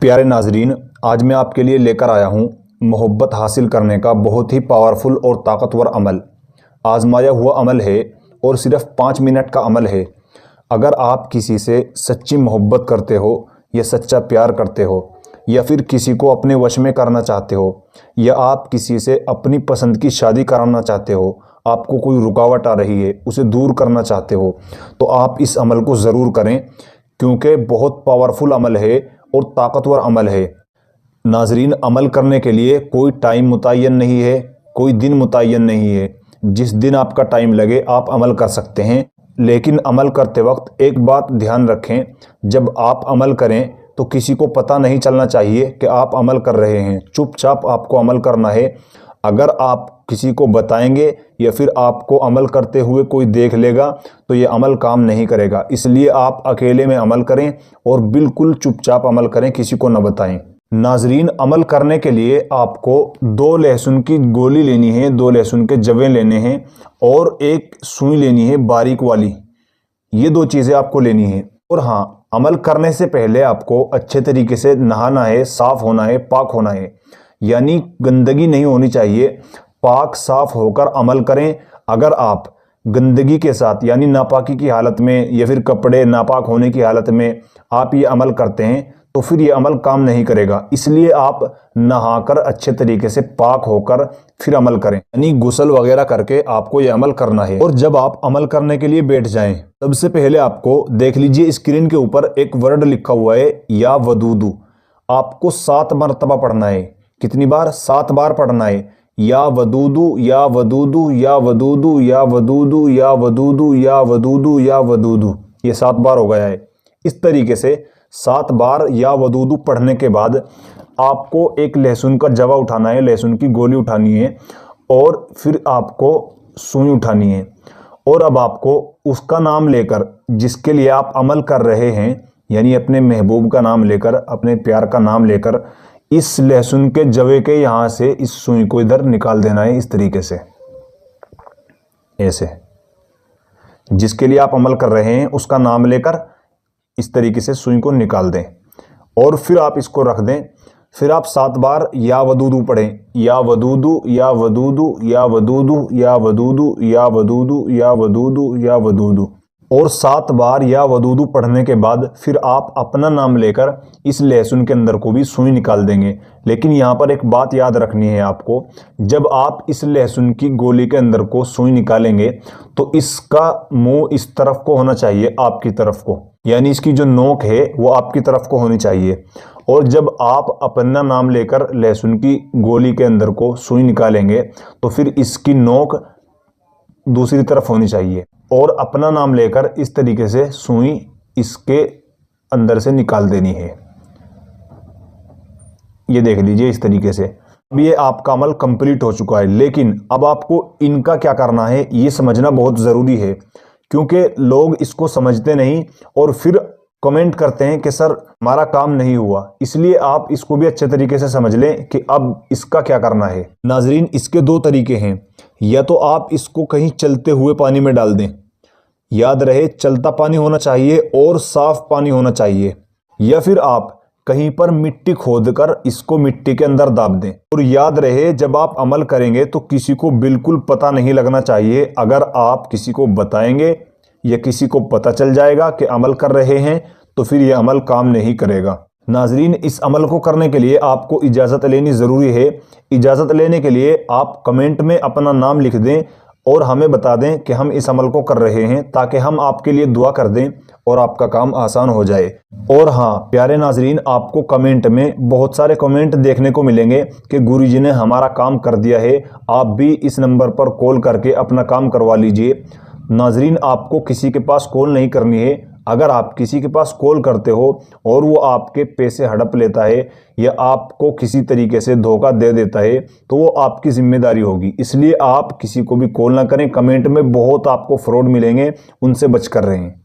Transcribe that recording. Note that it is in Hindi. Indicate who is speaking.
Speaker 1: प्यारे नाजरीन, आज मैं आपके लिए लेकर आया हूँ मोहब्बत हासिल करने का बहुत ही पावरफुल और ताकतवर अमल। आजमाया हुआ अमल है और सिर्फ 5 मिनट का अमल है। अगर आप किसी से सच्ची मोहब्बत करते हो या सच्चा प्यार करते हो या फिर किसी को अपने वश में करना चाहते हो या आप किसी से अपनी पसंद की शादी कराना चाहते हो, आपको कोई रुकावट आ रही है, उसे दूर करना चाहते हो, तो आप इस अमल को ज़रूर करें, क्योंकि बहुत पावरफुल अमल है और ताकतवर अमल है। नाजरीन, अमल करने के लिए कोई टाइम मुतय्यन नहीं है, कोई दिन मुतय्यन नहीं है। जिस दिन आपका टाइम लगे आप अमल कर सकते हैं, लेकिन अमल करते वक्त एक बात ध्यान रखें, जब आप अमल करें तो किसी को पता नहीं चलना चाहिए कि आप अमल कर रहे हैं। चुपचाप आपको अमल करना है। अगर आप किसी को बताएंगे या फिर आपको अमल करते हुए कोई देख लेगा तो ये अमल काम नहीं करेगा। इसलिए आप अकेले में अमल करें और बिल्कुल चुपचाप अमल करें, किसी को न बताएं। नाजरीन, अमल करने के लिए आपको 2 लहसुन की गोली लेनी है, 2 लहसुन के जवे लेने हैं और एक सुई लेनी है बारीक वाली। ये 2 चीज़ें आपको लेनी है। और हाँ, अमल करने से पहले आपको अच्छे तरीके से नहाना है, साफ़ होना है, पाक होना है, यानी गंदगी नहीं होनी चाहिए। पाक साफ होकर अमल करें। अगर आप गंदगी के साथ यानी नापाकी की हालत में या फिर कपड़े नापाक होने की हालत में आप ये अमल करते हैं तो फिर ये अमल काम नहीं करेगा। इसलिए आप नहाकर अच्छे तरीके से पाक होकर फिर अमल करें, यानी गुस्ल वगैरह करके आपको ये अमल करना है। और जब आप अमल करने के लिए बैठ जाएं, सबसे पहले आपको देख लीजिए स्क्रीन के ऊपर एक वर्ड लिखा हुआ है या वदूदू। आपको 7 मरतबा पढ़ना है। कितनी बार? 7 बार पढ़ना है। या वदूदू या वदूदू या वदूदू या वदूदू या वदूदू या वदूदू या वदूदू। ये 7 बार हो गया है। इस तरीके से 7 बार या वदूदू पढ़ने के बाद आपको एक लहसुन का जवा उठाना है, लहसुन की गोली उठानी है और फिर आपको सुई उठानी है। और अब आपको उसका नाम लेकर, जिसके लिए आप अमल कर रहे हैं, यानी अपने महबूब का नाम लेकर, अपने प्यार का नाम लेकर, इस लहसुन के जवे के यहाँ से इस सुई को इधर निकाल देना है, इस तरीके से, ऐसे। जिसके लिए आप अमल कर रहे हैं उसका नाम लेकर इस तरीके से सुई को निकाल दें और फिर आप इसको रख दें। फिर आप 7 बार या वदूदू पढ़ें। या वदूदू या वदूदू या वदूदू या वदूदू या वदूदू या वदूदू या वदूदू। और 7 बार या वदूदू पढ़ने के बाद फिर आप अपना नाम लेकर इस लहसुन के अंदर को भी सुई निकाल देंगे। लेकिन यहाँ पर एक बात याद रखनी है आपको, जब आप इस लहसुन की गोली के अंदर को सुई निकालेंगे तो इसका मुंह इस तरफ को होना चाहिए, आपकी तरफ को, यानी इसकी जो नोक है वो आपकी तरफ को होनी चाहिए। और जब आप अपना नाम लेकर लहसुन की गोली के अंदर को सुई निकालेंगे तो फिर इसकी नोक दूसरी तरफ होनी चाहिए और अपना नाम लेकर इस तरीके से सुई इसके अंदर से निकाल देनी है। ये देख लीजिए इस तरीके से। अब ये आपका अमल कंप्लीट हो चुका है। लेकिन अब आपको इनका क्या करना है ये समझना बहुत ज़रूरी है, क्योंकि लोग इसको समझते नहीं और फिर कमेंट करते हैं कि सर हमारा काम नहीं हुआ। इसलिए आप इसको भी अच्छे तरीके से समझ लें कि अब इसका क्या करना है। नाजरीन, इसके 2 तरीके हैं। या तो आप इसको कहीं चलते हुए पानी में डाल दें, याद रहे चलता पानी होना चाहिए और साफ पानी होना चाहिए। या फिर आप कहीं पर मिट्टी खोदकर इसको मिट्टी के अंदर दाब दें। और याद रहे जब आप अमल करेंगे तो किसी को बिल्कुल पता नहीं लगना चाहिए। अगर आप किसी को बताएंगे या किसी को पता चल जाएगा कि अमल कर रहे हैं तो फिर यह अमल काम नहीं करेगा। नाजरीन, इस अमल को करने के लिए आपको इजाज़त लेनी ज़रूरी है। इजाज़त लेने के लिए आप कमेंट में अपना नाम लिख दें और हमें बता दें कि हम इस अमल को कर रहे हैं, ताकि हम आपके लिए दुआ कर दें और आपका काम आसान हो जाए। और हाँ प्यारे नाजरीन, आपको कमेंट में बहुत सारे कमेंट देखने को मिलेंगे कि गुरुजी ने हमारा काम कर दिया है। आप भी इस नंबर पर कॉल करके अपना काम करवा लीजिए। नाजरीन, आपको किसी के पास कॉल नहीं करनी है। अगर आप किसी के पास कॉल करते हो और वो आपके पैसे हड़प लेता है या आपको किसी तरीके से धोखा दे देता है तो वो आपकी जिम्मेदारी होगी। इसलिए आप किसी को भी कॉल ना करें। कमेंट में बहुत आपको फ्रॉड मिलेंगे, उनसे बच कर रहें।